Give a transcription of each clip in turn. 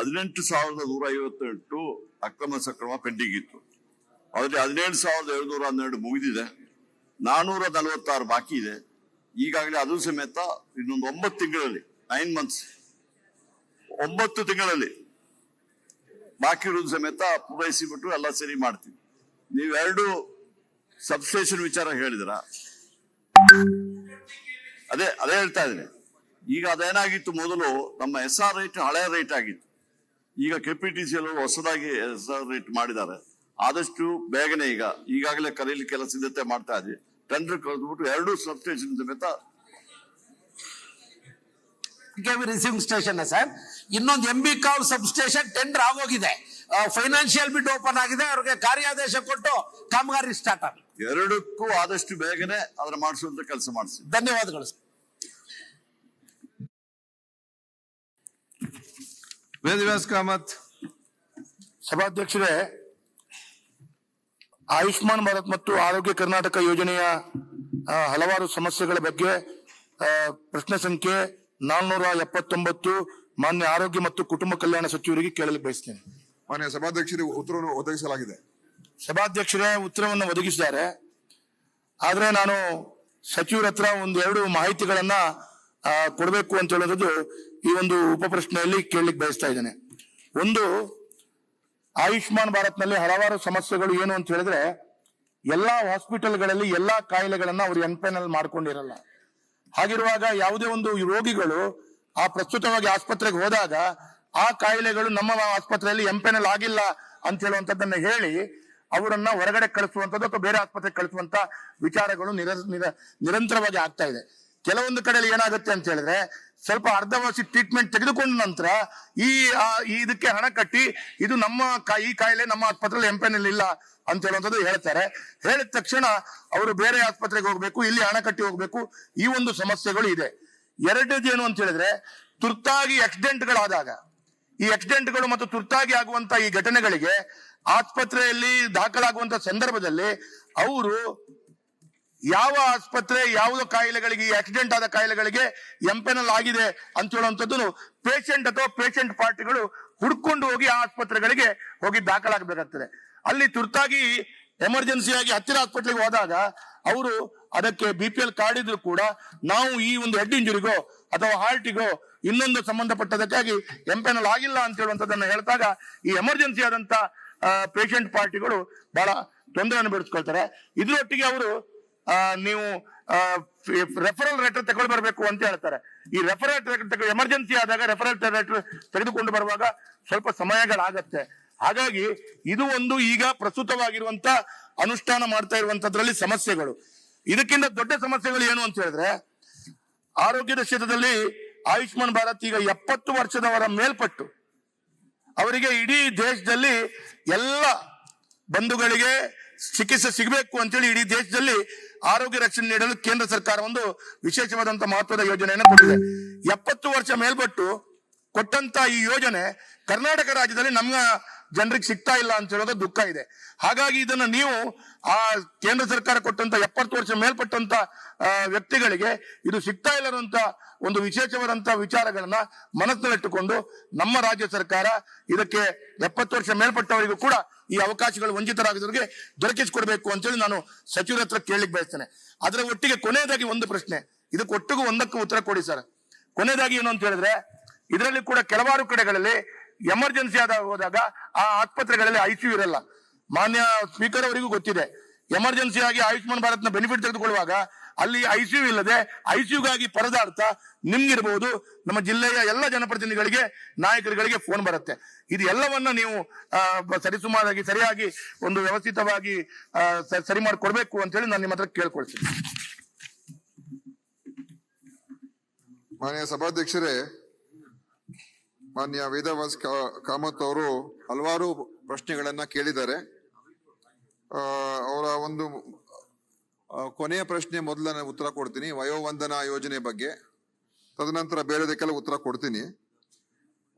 18,158 ಅಕ್ರಮ ಸಕ್ರಮ ಪೆಂಡಿಂಗ್ ಇತ್ತು. ಅದರಲ್ಲಿ 17,712 ಮುಗಿದಿದೆ. 446 ಬಾಕಿ ಇದೆ. ಈಗಾಗಲೇ ಅದು ಸಮೇತ ಇನ್ನೊಂದು 9 ತಿಂಗಳಲ್ಲಿ 9 ಮಂತ್ಸ್ 9 ತಿಂಗಳಲ್ಲಿ ಬಾಕಿ ಇರೋದು ಸಮೇತ ಪೂರೈಸಿಬಿಟ್ಟು ಎಲ್ಲ ಸರಿ ಮಾಡ್ತೀವಿ. ನೀವೆರಡು ಸಬ್ಸ್ಟೇಷನ್ ವಿಚಾರ ಹೇಳಿದ್ರ, ಅದೇ ಹೇಳ್ತಾ ಇದ್ದೀನಿ. ಈಗ ಅದೇನಾಗಿತ್ತು, ಮೊದಲು ನಮ್ಮ SR ರೇಟ್ ಹಳೆಯ ರೇಟ್ ಆಗಿತ್ತು. ಈಗ KPTC ಹೊಸದಾಗಿ SR ರೇಟ್ ಮಾಡಿದ್ದಾರೆ. ಆದಷ್ಟು ಬೇಗನೆ ಈಗಾಗಲೇ ಕರೀಲಿಕ್ಕೆಲ್ಲ ಸಿದ್ಧತೆ ಮಾಡ್ತಾ ಇದ್ವಿ. ಟೆಂಡರ್ ಕರೆದ್ಬಿಟ್ಟು 2 ಸಬ್ಸ್ಟೇಷನ್ ಸಮೇತ ರಿಸೀವಿಂಗ್ ಸ್ಟೇಷನ್ ಸರ್. ಇನ್ನೊಂದು MB ಕಾವ್ ಸಬ್ ಸ್ಟೇಷನ್ ಟೆಂಡರ್ ಆಗೋಗಿದೆ, ಫೈನಾನ್ಷಿಯಲ್ ಬಿಡ್ ಓಪನ್ ಆಗಿದೆ, ಅವ್ರಿಗೆ ಕಾರ್ಯಾದೇಶ ಕೊಟ್ಟು ಕಾಮಗಾರಿ ಸ್ಟಾರ್ಟ್ ಆಗಿದೆ. ಎರಡಕ್ಕೂ ಆದಷ್ಟು ಬೇಗನೆ ಅದನ್ನ ಮಾಡಿಸುವಂತ ಕೆಲಸ ಮಾಡಿಸಿ. ಧನ್ಯವಾದಗಳು. ವೇದವ್ಯಾಸ್ ಕಾಮತ್. ಸಭಾಧ್ಯಕ್ಷರೇ, ಆಯುಷ್ಮಾನ್ ಭಾರತ್ ಮತ್ತು ಆರೋಗ್ಯ ಕರ್ನಾಟಕ ಯೋಜನೆಯ ಹಲವಾರು ಸಮಸ್ಯೆಗಳ ಬಗ್ಗೆ ಪ್ರಶ್ನೆ ಸಂಖ್ಯೆ 479 ಮಾನ್ಯ ಆರೋಗ್ಯ ಮತ್ತು ಕುಟುಂಬ ಕಲ್ಯಾಣ ಸಚಿವರಿಗೆ ಕೇಳಲು ಬಯಸ್ತೇನೆ. ಮಾನ್ಯ ಸಭಾಧ್ಯಕ್ಷರಿಗೆ ಉತ್ತರವನ್ನು ಒದಗಿಸಲಾಗಿದೆ. ಸಭಾಧ್ಯಕ್ಷರೇ ಉತ್ತರವನ್ನು ಒದಗಿಸಿದ್ದಾರೆ. ಆದ್ರೆ ನಾನು ಸಚಿವರ ಹತ್ರ 1-2 ಮಾಹಿತಿಗಳನ್ನ ಕೊಡಬೇಕು ಅಂತ ಹೇಳೋದು ಈ ಒಂದು ಉಪಪ್ರಶ್ನೆಯಲ್ಲಿ ಕೇಳಲಿಕ್ಕೆ ಬಯಸ್ತಾ ಇದ್ದೇನೆ. ಒಂದು, ಆಯುಷ್ಮಾನ್ ಭಾರತ್ ನಲ್ಲಿ ಹಲವಾರು ಸಮಸ್ಯೆಗಳು ಏನು ಅಂತ ಹೇಳಿದ್ರೆ, ಎಲ್ಲಾ ಹಾಸ್ಪಿಟಲ್ಗಳಲ್ಲಿ ಎಲ್ಲಾ ಕಾಯಿಲೆಗಳನ್ನ ಅವರು ಎನ್ಪೈನಲ್ ಮಾಡ್ಕೊಂಡಿರಲ್ಲ. ಹಾಗಿರುವಾಗ ಯಾವುದೇ ಒಂದು ರೋಗಿಗಳು ಆ ಪ್ರಸ್ತುತವಾಗಿ ಆಸ್ಪತ್ರೆಗೆ ಹೋದಾಗ ಆ ಕಾಯಿಲೆಗಳು ನಮ್ಮ ಆಸ್ಪತ್ರೆಯಲ್ಲಿ ಎಂಪೈನಲ್ ಆಗಿಲ್ಲ ಅಂತ ಹೇಳುವಂತದ್ದನ್ನ ಹೇಳಿ ಅವರನ್ನ ಹೊರಗಡೆ ಕಳಿಸುವಂತದ್ದು ಅಥವಾ ಬೇರೆ ಆಸ್ಪತ್ರೆಗೆ ಕಳಿಸುವಂತ ವಿಚಾರಗಳು ನಿರಂತರವಾಗಿ ಆಗ್ತಾ ಇದೆ. ಕೆಲವೊಂದು ಕಡೆಯಲ್ಲಿ ಏನಾಗುತ್ತೆ ಅಂತ ಹೇಳಿದ್ರೆ, ಸ್ವಲ್ಪ ಅರ್ಧವಾಸಿ ಟ್ರೀಟ್ಮೆಂಟ್ ತೆಗೆದುಕೊಂಡ ನಂತರ ಇದಕ್ಕೆ ಹಣ ಕಟ್ಟಿ ಇದು ಈ ಕಾಯಿಲೆ ನಮ್ಮ ಆಸ್ಪತ್ರೆಯಲ್ಲಿ ಎಂಪೈನಲ್ ಇಲ್ಲ ಅಂತ ಹೇಳುವಂಥದ್ದು ಹೇಳ್ತಾರೆ. ಹೇಳಿದ ತಕ್ಷಣ ಅವರು ಬೇರೆ ಆಸ್ಪತ್ರೆಗೆ ಹೋಗ್ಬೇಕು, ಇಲ್ಲಿ ಹಣ ಕಟ್ಟಿ ಹೋಗ್ಬೇಕು. ಈ ಒಂದು ಸಮಸ್ಯೆಗಳು ಇದೆ. ಎರಡನೇದು ಏನು ಅಂತ ಹೇಳಿದ್ರೆ, ತುರ್ತಾಗಿ ಆಕ್ಸಿಡೆಂಟ್ಗಳಾದಾಗ ಈ ಆಕ್ಸಿಡೆಂಟ್ಗಳು ಮತ್ತು ತುರ್ತಾಗಿ ಆಗುವಂತ ಈ ಘಟನೆಗಳಿಗೆ ಆಸ್ಪತ್ರೆಯಲ್ಲಿ ದಾಖಲಾಗುವಂತ ಸಂದರ್ಭದಲ್ಲಿ ಅವರು ಯಾವ ಆಸ್ಪತ್ರೆ ಯಾವುದೋ ಕಾಯಿಲೆಗಳಿಗೆ, ಈ ಆಕ್ಸಿಡೆಂಟ್ ಆದ ಕಾಯಿಲೆಗಳಿಗೆ ಎಂಪೈನಲ್ ಆಗಿದೆ ಅಂತ ಹೇಳುವಂಥದ್ದು ಪೇಷಂಟ್ ಅಥವಾ ಪೇಷಂಟ್ ಪಾರ್ಟಿಗಳು ಹುಡ್ಕೊಂಡು ಹೋಗಿ ಆ ಆಸ್ಪತ್ರೆಗಳಿಗೆ ಹೋಗಿ ದಾಖಲಾಗಬೇಕಾಗ್ತದೆ. ಅಲ್ಲಿ ತುರ್ತಾಗಿ ಎಮರ್ಜೆನ್ಸಿಯಾಗಿ ಹತ್ತಿರ ಹಾಸ್ಪಿಟ್ಲಿಗೆ ಹೋದಾಗ ಅವರು ಅದಕ್ಕೆ BPL ಕಾರ್ಡ್ ಇದ್ರು ಕೂಡ ನಾವು ಈ ಒಂದು ಹೆಡ್ ಇಂಜುರಿಗೋ ಅಥವಾ ಹಾರ್ಟಿಗೋ ಇನ್ನೊಂದು ಸಂಬಂಧಪಟ್ಟದಕ್ಕಾಗಿ ಎಂಪೈನಲ್ ಆಗಿಲ್ಲ ಅಂತ ಹೇಳುವಂತದನ್ನ ಹೇಳಿದಾಗ ಈ ಎಮರ್ಜೆನ್ಸಿ ಆದಂತ ಪೇಷಂಟ್ ಪಾರ್ಟಿಗಳು ಬಹಳ ತೊಂದರೆಯನ್ನು ಬೆಳೆಸ್ಕೊಳ್ತಾರೆ. ಇದರೊಟ್ಟಿಗೆ ಅವರು ನೀವು ರೆಫರಲ್ ಲೆಟರ್ ತಗೊಂಡು ಬರಬೇಕು ಅಂತ ಹೇಳ್ತಾರೆ. ಈ ರೆಫರಲ್ ಲೆಟರ್ ಎಮರ್ಜೆನ್ಸಿ ಆದಾಗ ರೆಫರಲ್ ಲೆಟರ್ ತೆಗೆದುಕೊಂಡು ಬರುವಾಗ ಸ್ವಲ್ಪ ಸಮಯಗಳಾಗತ್ತೆ. ಹಾಗಾಗಿ ಇದು ಒಂದು ಈಗ ಪ್ರಸ್ತುತವಾಗಿರುವಂತ ಅನುಷ್ಠಾನ ಮಾಡ್ತಾ ಇರುವಂತದ್ರಲ್ಲಿ ಸಮಸ್ಯೆಗಳು. ಇದಕ್ಕಿಂತ ದೊಡ್ಡ ಸಮಸ್ಯೆಗಳು ಏನು ಅಂತ ಹೇಳಿದ್ರೆ, ಆರೋಗ್ಯದ ಕ್ಷೇತ್ರದಲ್ಲಿ ಆಯುಷ್ಮಾನ್ ಭಾರತ್ ಈಗ 70 ವರ್ಷದವರ ಮೇಲ್ಪಟ್ಟು ಅವರಿಗೆ ಇಡೀ ದೇಶದಲ್ಲಿ ಎಲ್ಲ ಬಂಧುಗಳಿಗೆ ಚಿಕಿತ್ಸೆ ಸಿಗಬೇಕು ಅಂತೇಳಿ ಇಡೀ ದೇಶದಲ್ಲಿ ಆರೋಗ್ಯ ರಕ್ಷಣೆ ನೀಡಲು ಕೇಂದ್ರ ಸರ್ಕಾರ ಒಂದು ವಿಶೇಷವಾದಂತಹ ಮಹತ್ವದ ಯೋಜನೆಯನ್ನು ಕೊಟ್ಟಿದೆ. 70 ವರ್ಷ ಮೇಲ್ಪಟ್ಟು ಕೊಟ್ಟಂತ ಈ ಯೋಜನೆ ಕರ್ನಾಟಕ ರಾಜ್ಯದಲ್ಲಿ ನಮ್ಮ ಜನರಿಗೆ ಸಿಗ್ತಾ ಇಲ್ಲ ಅಂತ ಹೇಳೋದು ದುಃಖ ಇದೆ. ಹಾಗಾಗಿ ಇದನ್ನ ನೀವು ಆ ಕೇಂದ್ರ ಸರ್ಕಾರ ಕೊಟ್ಟಂತ 70 ವರ್ಷ ಮೇಲ್ಪಟ್ಟಂತ ವ್ಯಕ್ತಿಗಳಿಗೆ ಇದು ಸಿಗ್ತಾ ಇಲ್ಲ ಅಂತ ಒಂದು ವಿಶೇಷವಾದಂತಹ ವಿಚಾರಗಳನ್ನ ಮನಸ್ಸಿನಲ್ಲಿಟ್ಟುಕೊಂಡು ನಮ್ಮ ರಾಜ್ಯ ಸರ್ಕಾರ ಇದಕ್ಕೆ 70 ವರ್ಷ ಮೇಲ್ಪಟ್ಟವರಿಗೂ ಕೂಡ ಈ ಅವಕಾಶಗಳು ವಂಚಿತರಾಗಿದ್ದವರಿಗೆ ದೊರಕಿಸಿಕೊಡ್ಬೇಕು ಅಂತೇಳಿ ನಾನು ಸಚಿವರ ಹತ್ರ ಕೇಳಲಿಕ್ಕೆ ಬಯಸ್ತೇನೆ. ಅದರ ಒಟ್ಟಿಗೆ ಕೊನೆಯದಾಗಿ ಒಂದು ಪ್ರಶ್ನೆ, ಇದಕ್ಕೆ ಒಟ್ಟಿಗೂ ಒಂದಕ್ಕೂ ಉತ್ತರ ಕೊಡಿ ಸರ್. ಕೊನೆಯದಾಗಿ ಏನು ಅಂತ ಹೇಳಿದ್ರೆ, ಇದರಲ್ಲಿ ಕೂಡ ಕೆಲವಾರು ಕಡೆಗಳಲ್ಲಿ ಎಮರ್ಜೆನ್ಸಿ ಹೋದಾಗ ಆ ಆಸ್ಪತ್ರೆಗಳಲ್ಲಿ ICU ಇರಲ್ಲ. ಮಾನ್ಯ ಸ್ಪೀಕರ್ ಅವರಿಗೂ ಗೊತ್ತಿದೆ, ಎಮರ್ಜೆನ್ಸಿ ಆಗಿ ಆಯುಷ್ಮಾನ್ ಭಾರತ್ ನ ಬೆನಿಫಿಟ್ ತೆಗೆದುಕೊಳ್ಳುವಾಗ ಅಲ್ಲಿ ICU ಇಲ್ಲದೆ ICUಗಾಗಿ ಪರದಾಡ್ತಾ ನಿಮ್ಗಿರ್ಬಹುದು, ನಮ್ಮ ಜಿಲ್ಲೆಯ ಎಲ್ಲ ಜನಪ್ರತಿನಿಧಿಗಳಿಗೆ ನಾಯಕರುಗಳಿಗೆ ಫೋನ್ ಬರುತ್ತೆ. ಇದು ಎಲ್ಲವನ್ನ ನೀವು ಸರಿಸುಮಾರಾಗಿ ಸರಿಯಾಗಿ ಒಂದು ವ್ಯವಸ್ಥಿತವಾಗಿ ಸರಿ ಮಾಡಿಕೊಡ್ಬೇಕು ಅಂತ ಹೇಳಿ ನಾನು ನಿಮ್ಮ ಹತ್ರ ಕೇಳ್ಕೊಳ್ತೀನಿ. ಮಾನ್ಯ ಸಭಾಧ್ಯಕ್ಷರೇ, ಮಾನ್ಯ ವೇದವ್ಯಾಸ್ ಕಾಮತ್ ಅವರು ಹಲವಾರು ಪ್ರಶ್ನೆಗಳನ್ನ ಕೇಳಿದ್ದಾರೆ. ಅವರ ಒಂದು ಕೊನೆಯ ಪ್ರಶ್ನೆ ಮೊದಲ ಉತ್ತರ ಕೊಡ್ತೀನಿ, ವಯೋವಂದನಾ ಯೋಜನೆ ಬಗ್ಗೆ. ತದನಂತರ ಬೇರೆದಕ್ಕೆಲ್ಲ ಉತ್ತರ ಕೊಡ್ತೀನಿ.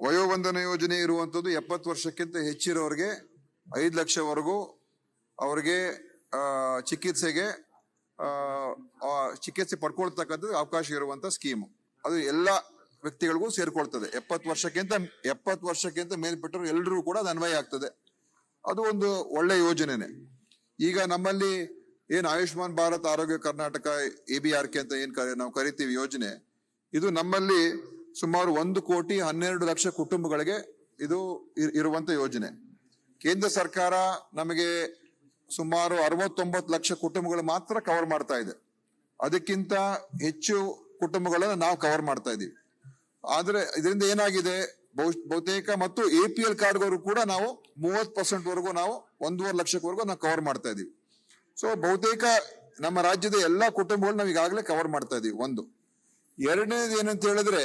ವಯೋವಂದನಾ ಯೋಜನೆ ಇರುವಂತದ್ದು 70 ವರ್ಷಕ್ಕಿಂತ ಹೆಚ್ಚಿರೋರಿಗೆ 5 ಲಕ್ಷವರೆಗೂ ಅವರಿಗೆ ಚಿಕಿತ್ಸೆ ಪಡ್ಕೊಳ್ತಕ್ಕಂಥದ್ದು ಅವಕಾಶ ಇರುವಂತ ಸ್ಕೀಮ್. ಅದು ಎಲ್ಲ ವ್ಯಕ್ತಿಗಳಿಗೂ ಸೇರ್ಕೊಳ್ತದೆ. 70 ವರ್ಷಕ್ಕಿಂತ ಮೇಲ್ಪಟ್ಟರು ಎಲ್ಲರೂ ಕೂಡ ಅದು ಅನ್ವಯ ಆಗ್ತದೆ. ಅದು ಒಂದು ಒಳ್ಳೆ ಯೋಜನೆನೆ. ಈಗ ನಮ್ಮಲ್ಲಿ ಏನ್ ಆಯುಷ್ಮಾನ್ ಭಾರತ್ ಆರೋಗ್ಯ ಕರ್ನಾಟಕ ABRK ಅಂತ ಏನ್ ನಾವು ಕರಿತೀವಿ ಯೋಜನೆ, ಇದು ನಮ್ಮಲ್ಲಿ ಸುಮಾರು 1,12,00,000 ಕುಟುಂಬಗಳಿಗೆ ಇದು ಇರುವಂತ ಯೋಜನೆ. ಕೇಂದ್ರ ಸರ್ಕಾರ ನಮಗೆ ಸುಮಾರು 69 ಲಕ್ಷ ಕುಟುಂಬಗಳು ಮಾತ್ರ ಕವರ್ ಮಾಡ್ತಾ ಇದೆ. ಅದಕ್ಕಿಂತ ಹೆಚ್ಚು ಕುಟುಂಬಗಳನ್ನ ನಾವು ಕವರ್ ಮಾಡ್ತಾ ಇದೀವಿ. ಆದ್ರೆ ಇದರಿಂದ ಏನಾಗಿದೆ, ಬಹುತೇಕ ಮತ್ತು APL ಕಾರ್ಡ್ಗಳು ಕೂಡ ನಾವು 30% ವರೆಗೂ ನಾವು 1.5 ಲಕ್ಷಕ್ಕವರೆಗೂ ನಾವು ಕವರ್ ಮಾಡ್ತಾ ಇದೀವಿ. ಸೊ ಬಹುತೇಕ ನಮ್ಮ ರಾಜ್ಯದ ಎಲ್ಲಾ ಕುಟುಂಬಗಳು ನಾವು ಈಗಾಗಲೇ ಕವರ್ ಮಾಡ್ತಾ ಇದೀವಿ. ಒಂದು. ಎರಡನೇದು ಏನಂತ ಹೇಳಿದ್ರೆ,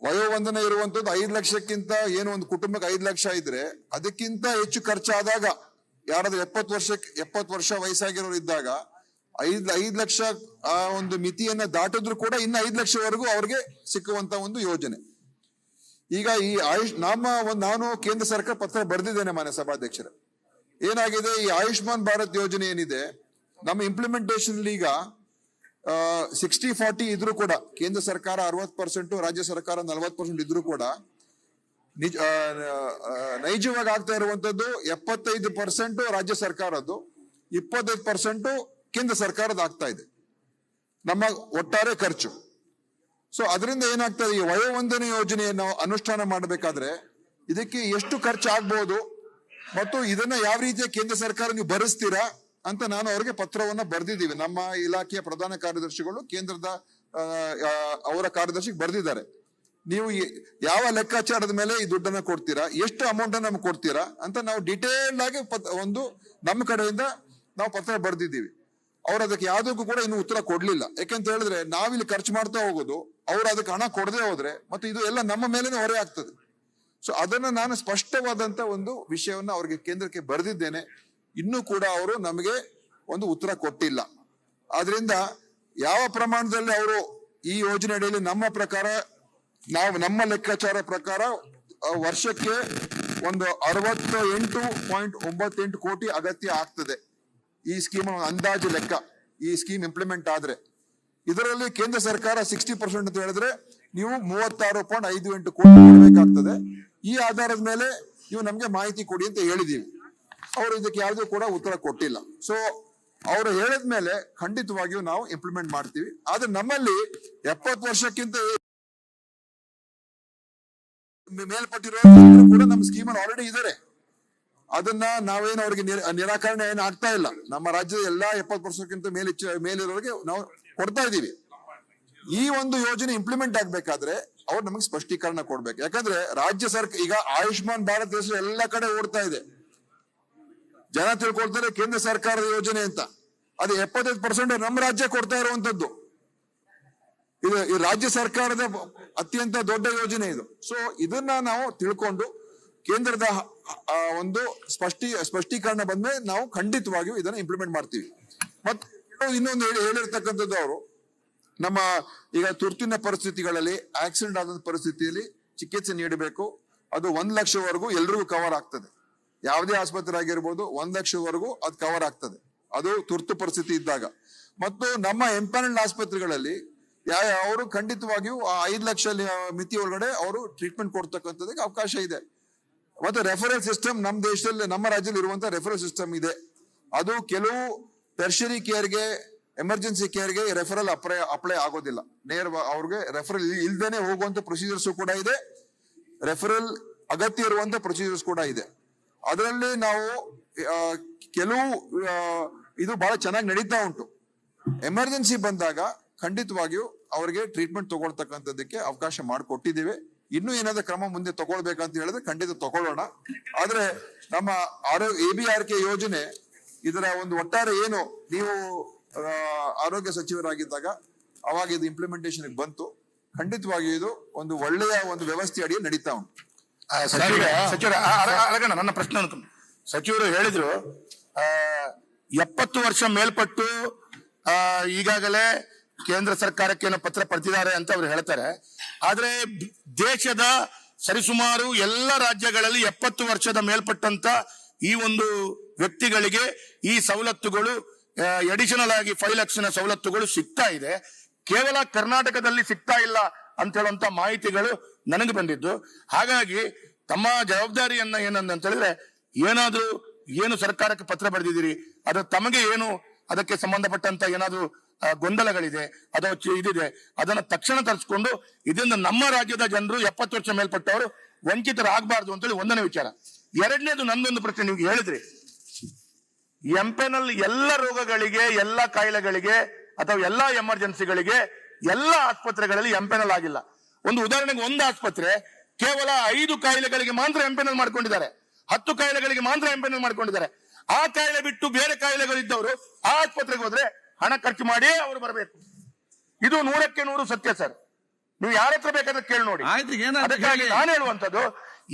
ವಯೋವಂದನೆ ಇರುವಂತದ್ದು 5 ಲಕ್ಷಕ್ಕಿಂತ ಏನು ಒಂದು ಕುಟುಂಬಕ್ಕೆ 5 ಲಕ್ಷ ಇದ್ರೆ ಅದಕ್ಕಿಂತ ಹೆಚ್ಚು ಖರ್ಚಾದಾಗ ಯಾರಾದ್ರೂ 70 ವರ್ಷ ವಯಸ್ಸಾಗಿರೋರು ಇದ್ದಾಗ 5 ಲಕ್ಷ ಆ ಒಂದು ಮಿತಿಯನ್ನ ದಾಟಿದ್ರು ಕೂಡ ಇನ್ನು 5 ಲಕ್ಷವರೆಗೂ ಅವ್ರಿಗೆ ಸಿಕ್ಕುವಂತ ಒಂದು ಯೋಜನೆ. ಈಗ ಈ ನಾನು ಕೇಂದ್ರ ಸರ್ಕಾರ ಪತ್ರ ಬರೆದಿದ್ದೇನೆ ಮಾನ್ಯ ಸಭಾಧ್ಯಕ್ಷರೇ. ಏನಾಗಿದೆ, ಈ ಆಯುಷ್ಮಾನ್ ಭಾರತ್ ಯೋಜನೆ ಏನಿದೆ ನಮ್ಮ ಇಂಪ್ಲಿಮೆಂಟೇಷನ್ ಈಗ 60-40 ಇದ್ರೂ ಕೂಡ ಕೇಂದ್ರ ಸರ್ಕಾರ 60%, ರಾಜ್ಯ ಸರ್ಕಾರ 40% ಇದ್ರೂ ಕೂಡ ನೈಜವಾಗಿ ಆಗ್ತಾ ಇರುವಂತದ್ದು 75% ರಾಜ್ಯ ಸರ್ಕಾರದ್ದು, 25% ಕೇಂದ್ರ ಸರ್ಕಾರದ ಆಗ್ತಾ ಇದೆ ನಮ್ಮ ಒಟ್ಟಾರೆ ಖರ್ಚು. ಸೊ ಅದರಿಂದ ಏನಾಗ್ತದೆ, ಈ ವಯೋವಂದನೆ ಯೋಜನೆಯನ್ನು ಅನುಷ್ಠಾನ ಮಾಡಬೇಕಾದ್ರೆ ಇದಕ್ಕೆ ಎಷ್ಟು ಖರ್ಚು ಆಗ್ಬಹುದು ಮತ್ತು ಇದನ್ನ ಯಾವ ರೀತಿಯ ಕೇಂದ್ರ ಸರ್ಕಾರ ನೀವು ಭರಿಸ್ತೀರಾ ಅಂತ ನಾನು ಅವರಿಗೆ ಪತ್ರವನ್ನ ಬರೆದಿದ್ದೀವಿ. ನಮ್ಮ ಇಲಾಖೆಯ ಪ್ರಧಾನ ಕಾರ್ಯದರ್ಶಿಗಳು ಕೇಂದ್ರದ ಅವರ ಕಾರ್ಯದರ್ಶಿಗೆ ಬರೆದಿದ್ದಾರೆ. ನೀವು ಯಾವ ಲೆಕ್ಕಾಚಾರದ ಮೇಲೆ ಈ ದುಡ್ಡನ್ನ ಕೊಡ್ತೀರಾ, ಎಷ್ಟು ಅಮೌಂಟ್ ನಮ್ಗೆ ಕೊಡ್ತೀರಾ ಅಂತ ನಾವು ಡಿಟೇಲ್ ಆಗಿ ಒಂದು ನಮ್ಮ ಕಡೆಯಿಂದ ನಾವು ಪತ್ರ ಬರೆದಿದ್ದೀವಿ. ಅವ್ರು ಅದಕ್ಕೆ ಯಾವುದಕ್ಕೂ ಕೂಡ ಇನ್ನು ಉತ್ತರ ಕೊಡ್ಲಿಲ್ಲ. ಯಾಕಂತ ಹೇಳಿದ್ರೆ ನಾವಿಲ್ಲಿ ಖರ್ಚು ಮಾಡ್ತಾ ಹೋಗೋದು, ಅವ್ರು ಅದಕ್ಕೆ ಹಣ ಕೊಡದೆ ಹೋದ್ರೆ ಮತ್ತೆ ಇದು ಎಲ್ಲ ನಮ್ಮ ಮೇಲೇನೆ ಹೊರೆ ಆಗ್ತದೆ. ಸೊ ಅದನ್ನ ನಾನು ಸ್ಪಷ್ಟವಾದಂತ ಒಂದು ವಿಷಯವನ್ನ ಅವ್ರಿಗೆ ಕೇಂದ್ರಕ್ಕೆ ಬರೆದಿದ್ದೇನೆ. ಇನ್ನೂ ಕೂಡ ಅವರು ನಮಗೆ ಒಂದು ಉತ್ತರ ಕೊಟ್ಟಿಲ್ಲ. ಆದ್ರಿಂದ ಯಾವ ಪ್ರಮಾಣದಲ್ಲಿ ಅವರು ಈ ಯೋಜನೆ ಅಡಿಯಲ್ಲಿ ನಮ್ಮ ಲೆಕ್ಕಾಚಾರ ಪ್ರಕಾರ ವರ್ಷಕ್ಕೆ ಒಂದು 68.98 ಕೋಟಿ ಅಗತ್ಯ ಆಗ್ತದೆ. ಈ ಸ್ಕೀಮ್ ಅಂದಾಜು ಲೆಕ್ಕ, ಈ ಸ್ಕೀಮ್ ಇಂಪ್ಲಿಮೆಂಟ್ ಆದ್ರೆ ಇದರಲ್ಲಿ ಕೇಂದ್ರ ಸರ್ಕಾರ 60% ಅಂತ ಹೇಳಿದ್ರೆ ನೀವು 36.58 ಕೋಟಿ ಕೊಡಬೇಕಾಗ್ತದೆ. ಈ ಆಧಾರದ ಮೇಲೆ ನೀವು ನಮ್ಗೆ ಮಾಹಿತಿ ಕೊಡಿ ಅಂತ ಹೇಳಿದೀವಿ. ಅವರು ಇದಕ್ಕೆ ಯಾವುದೂ ಕೂಡ ಉತ್ತರ ಕೊಟ್ಟಿಲ್ಲ. ಸೊ ಅವರು ಹೇಳಿದ್ಮೇಲೆ ಖಂಡಿತವಾಗಿಯೂ ನಾವು ಇಂಪ್ಲಿಮೆಂಟ್ ಮಾಡ್ತೀವಿ. ಆದ್ರೆ ನಮ್ಮಲ್ಲಿ 70 ವರ್ಷಕ್ಕಿಂತ ಮೇಲ್ಪಟ್ಟಿರೋ ಕೂಡ ನಮ್ಮ ಸ್ಕೀಮ್ ಅಲ್ಲಿ ಆಲ್ರೆಡಿ ಇದ್ದಾರೆ. ಅದನ್ನ ನಾವೇನು ಅವ್ರಿಗೆ ನಿರಾಕರಣೆ ಏನು ಆಗ್ತಾ ಇಲ್ಲ. ನಮ್ಮ ರಾಜ್ಯದ ಎಲ್ಲಾ 70 ವರ್ಷಕ್ಕಿಂತ ಮೇಲಿರೋರಿಗೆ ನಾವು ಕೊಡ್ತಾ ಇದೀವಿ. ಈ ಒಂದು ಯೋಜನೆ ಇಂಪ್ಲಿಮೆಂಟ್ ಆಗ್ಬೇಕಾದ್ರೆ ಅವ್ರು ನಮಗೆ ಸ್ಪಷ್ಟೀಕರಣ ಕೊಡ್ಬೇಕು. ಯಾಕಂದ್ರೆ ರಾಜ್ಯ ಸರ್ಕಾರ ಈಗ ಆಯುಷ್ಮಾನ್ ಭಾರತ್ ದೇಶ ಎಲ್ಲ ಕಡೆ ಓಡ್ತಾ ಇದೆ. ಜನ ತಿಳ್ಕೊಳ್ತಾರೆ ಕೇಂದ್ರ ಸರ್ಕಾರದ ಯೋಜನೆ ಅಂತ. ಅದು 75% ನಮ್ಮ ರಾಜ್ಯ ಕೊಡ್ತಾ ಇರುವಂತದ್ದು. ಇದು ಈ ರಾಜ್ಯ ಸರ್ಕಾರದ ಅತ್ಯಂತ ದೊಡ್ಡ ಯೋಜನೆ ಇದು. ಸೊ ಇದನ್ನ ನಾವು ತಿಳ್ಕೊಂಡು ಕೇಂದ್ರದ ಒಂದು ಸ್ಪಷ್ಟೀಕರಣ ಬಂದ್ಮೇಲೆ ನಾವು ಖಂಡಿತವಾಗಿಯೂ ಇದನ್ನ ಇಂಪ್ಲಿಮೆಂಟ್ ಮಾಡ್ತೀವಿ. ಮತ್ತೆ ಇನ್ನೊಂದು ಹೇಳಿರ್ತಕ್ಕಂಥದ್ದು, ಅವರು ನಮ್ಮ ಈಗ ತುರ್ತಿನ ಪರಿಸ್ಥಿತಿಗಳಲ್ಲಿ ಆಕ್ಸಿಡೆಂಟ್ ಆದ ಪರಿಸ್ಥಿತಿಯಲ್ಲಿ ಚಿಕಿತ್ಸೆ ನೀಡಬೇಕು. ಅದು 1 ಲಕ್ಷವರೆಗೂ ಎಲ್ರಿಗೂ ಕವರ್ ಆಗ್ತದೆ. ಯಾವುದೇ ಆಸ್ಪತ್ರೆ ಆಗಿರ್ಬೋದು 1 ಲಕ್ಷವರೆಗೂ ಅದು ಕವರ್ ಆಗ್ತದೆ, ಅದು ತುರ್ತು ಪರಿಸ್ಥಿತಿ ಇದ್ದಾಗ. ಮತ್ತು ನಮ್ಮ ಎಂಪ್ಯಾನಲ್ಡ್ ಆಸ್ಪತ್ರೆಗಳಲ್ಲಿ ಅವರು ಖಂಡಿತವಾಗಿಯೂ ಆ 5 ಲಕ್ಷ ಮಿತಿ ಒಳಗಡೆ ಅವರು ಟ್ರೀಟ್ಮೆಂಟ್ ಕೊಡ್ತಕ್ಕಂಥದ್ದಕ್ಕೆ ಅವಕಾಶ ಇದೆ. ಮತ್ತೆ ರೆಫರಲ್ ಸಿಸ್ಟಮ್ ನಮ್ಮ ದೇಶದಲ್ಲಿ, ನಮ್ಮ ರಾಜ್ಯದಲ್ಲಿ ಇರುವಂತಹ ರೆಫರಲ್ ಸಿಸ್ಟಮ್ ಇದೆ. ಅದು ಕೆಲವು ಟೆರ್ಷರಿ ಕೇರ್ಗೆ, ಎಮರ್ಜೆನ್ಸಿ ಕೇರ್ಗೆ ರೆಫರಲ್ ಅಪ್ಲೈ ಆಗೋದಿಲ್ಲ. ಅವ್ರಿಗೆ ರೆಫರಲ್ ಇಲ್ದೇನೆ ಹೋಗುವಂತ ಪ್ರೊಸೀಜರ್ಸ್ ಕೂಡ ಇದೆ, ರೆಫರಲ್ ಅಗತ್ಯ ಇರುವಂತ ಪ್ರೊಸೀಜರ್ಸ್ ಕೂಡ ಇದೆ. ಅದರಲ್ಲಿ ನಾವು ಕೆಲವು ಇದು ಬಹಳ ಚೆನ್ನಾಗಿ ನಡೀತಾ ಉಂಟು. ಎಮರ್ಜೆನ್ಸಿ ಬಂದಾಗ ಖಂಡಿತವಾಗಿಯೂ ಅವರಿಗೆ ಟ್ರೀಟ್ಮೆಂಟ್ ತಗೊಳ್ತಕ್ಕಂಥದ್ದಕ್ಕೆ ಅವಕಾಶ ಮಾಡಿಕೊಟ್ಟಿದ್ದೀವಿ. ಇನ್ನೂ ಏನಾದ್ರೂ ಕ್ರಮ ಮುಂದೆ ತಗೊಳ್ಬೇಕಂತ ಹೇಳಿದ್ರೆ ಖಂಡಿತ ತಗೊಳ್ಳೋಣ. ಆದ್ರೆ ನಮ್ಮ ABRK ಯೋಜನೆ ಇದರ ಒಂದು ಒಟ್ಟಾರೆ ಏನು ನೀವು ಆರೋಗ್ಯ ಸಚಿವರಾಗಿದ್ದಾಗ ಅವಾಗ ಇದು ಇಂಪ್ಲಿಮೆಂಟೇಷನ್ ಬಂತು. ಖಂಡಿತವಾಗಿ ಇದು ಒಂದು ಒಳ್ಳೆಯ ಒಂದು ವ್ಯವಸ್ಥೆ ಅಡಿಯಲ್ಲಿ ನಡೀತಾ ಉಂಟು. ಸಚಿವರ ನನ್ನ ಪ್ರಶ್ನೆ ಅನ್ಕೊಂಡು ಸಚಿವರು ಹೇಳಿದ್ರು 70 ವರ್ಷ ಮೇಲ್ಪಟ್ಟು ಈಗಾಗಲೇ ಕೇಂದ್ರ ಸರ್ಕಾರಕ್ಕೆ ಏನೋ ಪತ್ರ ಪಡೆದಿದ್ದಾರೆ ಅಂತ ಅವ್ರು ಹೇಳ್ತಾರೆ. ಆದ್ರೆ ದೇಶದ ಸರಿಸುಮಾರು ಎಲ್ಲ ರಾಜ್ಯಗಳಲ್ಲಿ 70 ವರ್ಷದ ಮೇಲ್ಪಟ್ಟಂತ ಈ ಒಂದು ವ್ಯಕ್ತಿಗಳಿಗೆ ಈ ಸವಲತ್ತುಗಳು ಅಡಿಷನಲ್ ಆಗಿ 5 ಲಕ್ಷ ಸವಲತ್ತುಗಳು ಸಿಗ್ತಾ ಇದೆ. ಕೇವಲ ಕರ್ನಾಟಕದಲ್ಲಿ ಸಿಗ್ತಾ ಇಲ್ಲ ಅಂತ ಹೇಳುವಂತ ಮಾಹಿತಿಗಳು ನನಗೆ ಬಂದಿದ್ದು. ಹಾಗಾಗಿ ತಮ್ಮ ಜವಾಬ್ದಾರಿಯನ್ನ ಏನಂತ ಹೇಳಿದ್ರೆ, ಏನಾದ್ರೂ ಏನು ಸರ್ಕಾರಕ್ಕೆ ಪತ್ರ ಬರೆದಿದ್ದೀರಿ, ಅದು ತಮಗೆ ಏನು ಅದಕ್ಕೆ ಸಂಬಂಧಪಟ್ಟಂತ ಏನಾದ್ರೂ ಗೊಂದಲಗಳಿದೆ ಅಥವಾ ಇದಿದೆ, ಅದನ್ನ ತಕ್ಷಣ ತರಿಸ್ಕೊಂಡು ಇದರಿಂದ ನಮ್ಮ ರಾಜ್ಯದ ಜನರು 70 ವರ್ಷ ಮೇಲ್ಪಟ್ಟವರು ವಂಚಿತರಾಗಬಾರ್ದು ಅಂತೇಳಿ ಒಂದನೇ ವಿಚಾರ. ಎರಡನೇದು ನಂದೊಂದು ಪ್ರಶ್ನೆ, ನೀವು ಹೇಳಿದ್ರಿ ಎಂಪೆನಲ್ ಎಲ್ಲ ರೋಗಗಳಿಗೆ, ಎಲ್ಲ ಕಾಯಿಲೆಗಳಿಗೆ ಅಥವಾ ಎಲ್ಲ ಎಮರ್ಜೆನ್ಸಿಗಳಿಗೆ ಎಲ್ಲ ಆಸ್ಪತ್ರೆಗಳಲ್ಲಿ ಎಂಪೆನಲ್ ಆಗಿಲ್ಲ. ಒಂದು ಉದಾಹರಣೆಗೆ, ಒಂದು ಆಸ್ಪತ್ರೆ ಕೇವಲ 5 ಕಾಯಿಲೆಗಳಿಗೆ ಮಾತ್ರ ಎಂಪೆನಲ್ ಮಾಡ್ಕೊಂಡಿದ್ದಾರೆ, 10 ಕಾಯಿಲೆಗಳಿಗೆ ಮಾತ್ರ ಎಂಪೆನಲ್ ಮಾಡ್ಕೊಂಡಿದ್ದಾರೆ. ಆ ಕಾಯಿಲೆ ಬಿಟ್ಟು ಬೇರೆ ಕಾಯಿಲೆಗಳಿದ್ದವರು ಆ ಆಸ್ಪತ್ರೆಗೆ ಹೋದ್ರೆ ಹಣ ಖರ್ಚು ಮಾಡಿ ಅವರು ಬರಬೇಕು. ಇದು 100ಕ್ಕೆ 100 ಸತ್ಯ ಸರ್. ನೀವು ಯಾರ ಹತ್ರ ಬೇಕಾದ್ರೆ ಕೇಳಿ ನೋಡಿ. ಅದಕ್ಕಾಗಿ ನಾನು ಹೇಳುವಂತದ್ದು,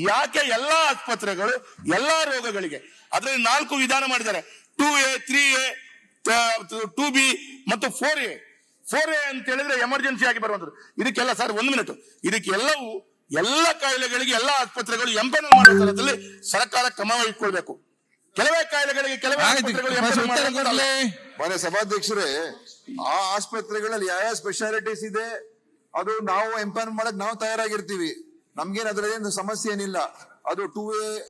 ಯಾಕೆ ಎಲ್ಲಾ ಆಸ್ಪತ್ರೆಗಳು ಎಲ್ಲಾ ರೋಗಗಳಿಗೆ ಅದರಲ್ಲಿ 4 ವಿಧಾನ ಮಾಡಿದ್ದಾರೆ, 2A, 3A, 2B ಮತ್ತು 4A. 4A ಅಂತ ಹೇಳಿದ್ರೆ ಎಮರ್ಜೆನ್ಸಿ ಆಗಿ ಬರುವಂತದ್ದು. ಇದಕ್ಕೆಲ್ಲ ಸರ್ 1 ಮಿನಿಟ್, ಇದಕ್ಕೆಲ್ಲವೂ ಎಲ್ಲ ಕಾಯಿಲೆಗಳಿಗೆ ಎಲ್ಲ ಆಸ್ಪತ್ರೆಗಳು ಎಂಪೆನಲ್ ಮಾಡೋ ತರದಲ್ಲಿ ಸರ್ಕಾರ ಕ್ರಮ ವಹಿಸಿಕೊಳ್ಬೇಕು. ಕೆಲವೇ ಕಾಯಿಲೆಗಳಿಗೆ ಕೆಲವೇ ಆಸ್ಪತ್ರೆಗಳು ಮನೆ ಸಭಾಧ್ಯಕ್ಷರೇ, ಆ ಆಸ್ಪತ್ರೆಗಳಲ್ಲಿ ಯಾವ ಸ್ಪೆಷಾಲಿಟೀಸ್ ಇದೆ ಅದು ನಾವು ಎಂಪೈರ್ ಮಾಡಕ್ ನಾವು ತಯಾರಾಗಿರ್ತೀವಿ. ನಮ್ಗೇನ್ ಅದ್ರಲ್ಲಿ ಸಮಸ್ಯೆ ಏನಿಲ್ಲ. ಅದು 2A